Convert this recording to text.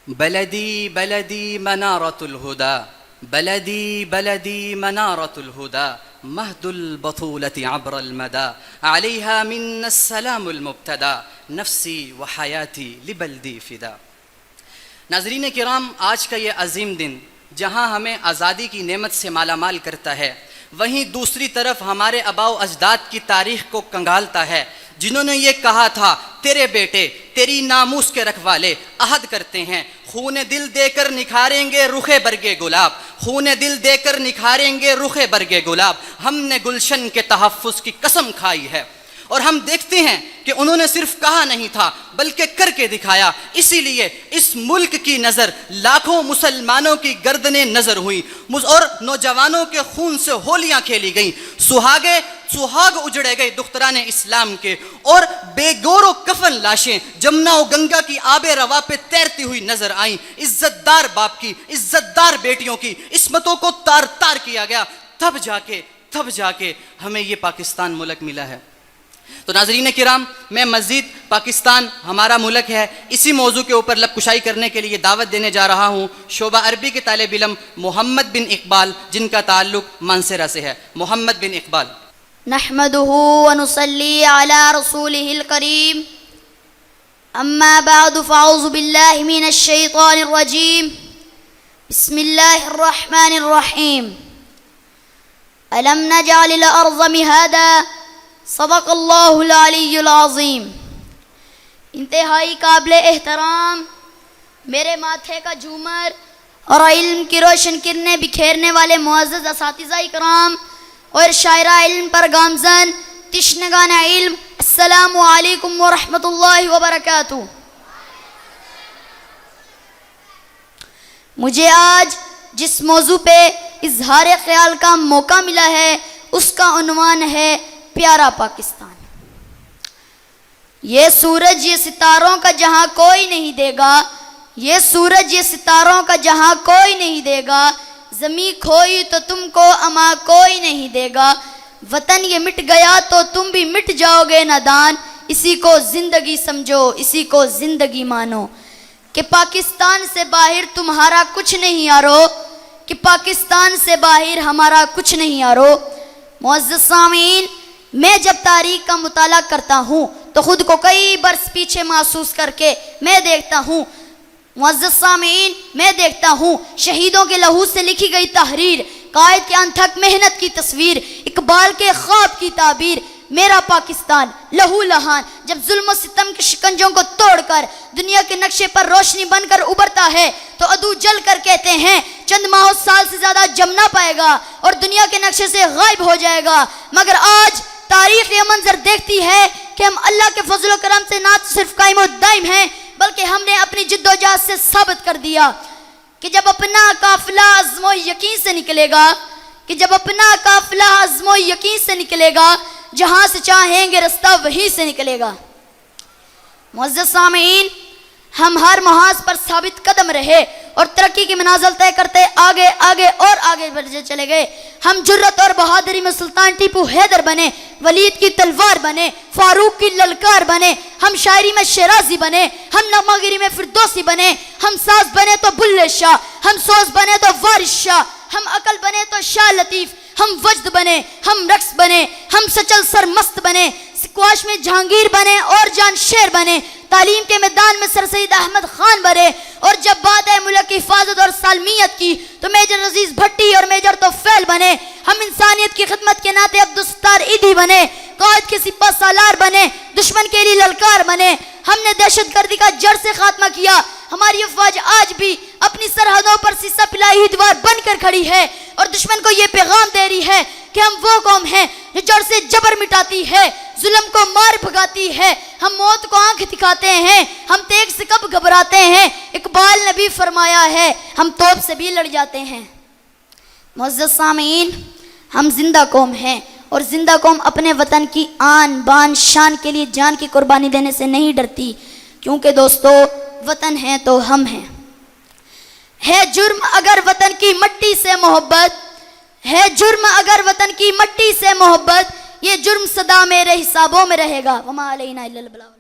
بلدي بلدي منارة الهدى بلدي بلدي منارة الهدى مهد البطولة عبر المدى عليها منا السلام المبتدى نفسي وحياتي لبلدي فدا۔ ناظرین کرام، آج کا یہ عظیم دن جہاں ہمیں آزادی کی نعمت سے مالا مال کرتا ہے، وہیں دوسری طرف ہمارے آباء و اجداد کی تاریخ کو کنگالتا ہے، جنہوں نے یہ کہا تھا تیرے بیٹے تیری ناموس کے رکھوالے عہد کرتے ہیں، خون دل دے کر نکھاریں گے رخ برگ گلاب، خون دل دے کر نکھاریں گے رخ برگ گلاب۔ ہم نے گلشن کے تحفظ کی قسم کھائی ہے، اور ہم دیکھتے ہیں کہ انہوں نے صرف کہا نہیں تھا بلکہ کر کے دکھایا۔ اسی لیے اس ملک کی نظر لاکھوں مسلمانوں کی گردنیں نظر ہوئیں اور نوجوانوں کے خون سے ہولیاں کھیلی گئیں، سہاگ اجڑے گئے دختران اسلام کے، اور بے گور و کفن لاشیں جمنا و گنگا کی آب روا پہ تیرتی ہوئی نظر آئیں۔ عزت دار باپ کی، عزت دار بیٹیوں کی عصمتوں کو تار تار کیا گیا، تب جا کے ہمیں یہ پاکستان ملک ملا ہے۔ تو ناظرین کرام، میں مزید پاکستان ہمارا ملک ہے اسی موضوع کے اوپر لب کشائی کرنے کے لیے دعوت دینے جا رہا ہوں شعبہ عربی کے طالب علم محمد بن اقبال، جن کا تعلق مانسہرہ سے ہے۔ محمد بن اقبال۔ نحمده ونصلي على رسوله الكريم، اما بعد فاعوذ بالله من الشيطان الرجيم، بسم الله الرحمن الرحيم، ألم نجعل الأرض مهادا، صدق اللہ العلی العظیم۔ انتہائی قابل احترام میرے ماتھے کا جھومر اور علم کی روشن کرنیں بکھیرنے والے معزز اساتذہ اکرام اور شاعرہ علم پر گامزن تشنگان علم، السلام علیکم ورحمۃ اللہ وبرکاتہ۔ مجھے آج جس موضوع پہ اظہار خیال کا موقع ملا ہے اس کا عنوان ہے پیارا پاکستان۔ یہ سورج یہ ستاروں کا جہاں کوئی نہیں دے گا، یہ سورج یہ ستاروں کا جہاں کوئی نہیں دے گا، زمیں کھوئی تو تم کو اما کوئی نہیں دے گا، وطن یہ مٹ گیا تو تم بھی مٹ جاؤ گے نادان، اسی کو زندگی سمجھو اسی کو زندگی مانو، کہ پاکستان سے باہر تمہارا کچھ نہیں یارو، کہ پاکستان سے باہر ہمارا کچھ نہیں یارو۔ معزز سامعین، میں جب تاریخ کا مطالعہ کرتا ہوں تو خود کو کئی برس پیچھے محسوس کر کے میں دیکھتا ہوں، معزز سامعین، میں دیکھتا ہوں شہیدوں کے لہو سے لکھی گئی تحریر، قائد کے انتھک محنت کی تصویر، اقبال کے خواب کی تعبیر، میرا پاکستان لہو لہان جب ظلم و ستم کے شکنجوں کو توڑ کر دنیا کے نقشے پر روشنی بن کر ابھرتا ہے تو عدو جل کر کہتے ہیں چند ماہ و سال سے زیادہ جم نہ پائے گا اور دنیا کے نقشے سے غائب ہو جائے گا۔ مگر آج تاریخ یہ منظر دیکھتی ہے کہ ہم اللہ کے فضل و کرم سے نہ صرف قائم و دائم ہیں بلکہ ہم نے اپنی جد و جہد سے ثابت کر دیا کہ جب اپنا قافلہ عزم و یقین سے نکلے گا، کہ جب اپنا قافلہ عزم و یقین سے نکلے گا، جہاں سے چاہیں گے رستہ وہیں سے نکلے گا۔ معزز سامعین، ہم ہر محاذ پر ثابت قدم رہے اور ترقی کی منازل طے کرتے آگے آگے اور آگے بڑھتے چلے گئے۔ ہم جرت اور بہادری میں سلطان ٹیپو حیدر بنے، ولید کی تلوار بنے، فاروق کی للکار بنے، ہم شاعری میں شیرازی بنے، ہم نغمہ گیری میں فردوسی بنے، ہم ساز بنے تو بلے شاہ، ہم سوز بنے تو وارث شاہ، ہم عقل بنے تو شاہ لطیف، ہم وجد بنے، ہم رقص بنے، ہم سچل سرمست بنے، سکواش میں جہانگیر بنے اور جان شیر بنے، تعلیم کے میدان میں سر سید احمد خان بنے، اور جب بات ہے ملک کی حفاظت اور سالمیت کی تو میجر عزیز بھٹی اور میجر توفیل بنے، ہم انسانیت کی خدمت کے ناطے عبدالستار ایدھی بنے، قائد کے سپہ سالار بنے، دشمن کے لیے للکار بنے، ہم نے دہشت گردی کا جڑ سے خاتمہ کیا، ہماری افواج آج بھی اپنی سرحدوں پر سیسا پلائی دیوار بن کر کھڑی ہے اور دشمن کو یہ پیغام دے رہی ہے کہ ہم وہ قوم ہیں جو جڑ سے جبر مٹاتی ہے، ظلم کو مار بھگاتی ہے، ہم موت کو آنکھ دکھاتے ہیں، ہم تیغ سے کب گھبراتے ہیں، اقبال نے بھی فرمایا ہے ہم توپ سے بھی لڑ جاتے ہیں۔ معزز سامعین، ہم زندہ قوم ہیں اور زندہ قوم اپنے وطن کی آن بان شان کے لیے جان کی قربانی دینے سے نہیں ڈرتی، کیونکہ دوستو وطن ہے تو ہم ہیں۔ ہے جرم اگر وطن کی مٹی سے محبت، ہے جرم اگر وطن کی مٹی سے محبت، یہ جرم سدا میرے حسابوں میں رہے گا، وما علینا الا البلاغ۔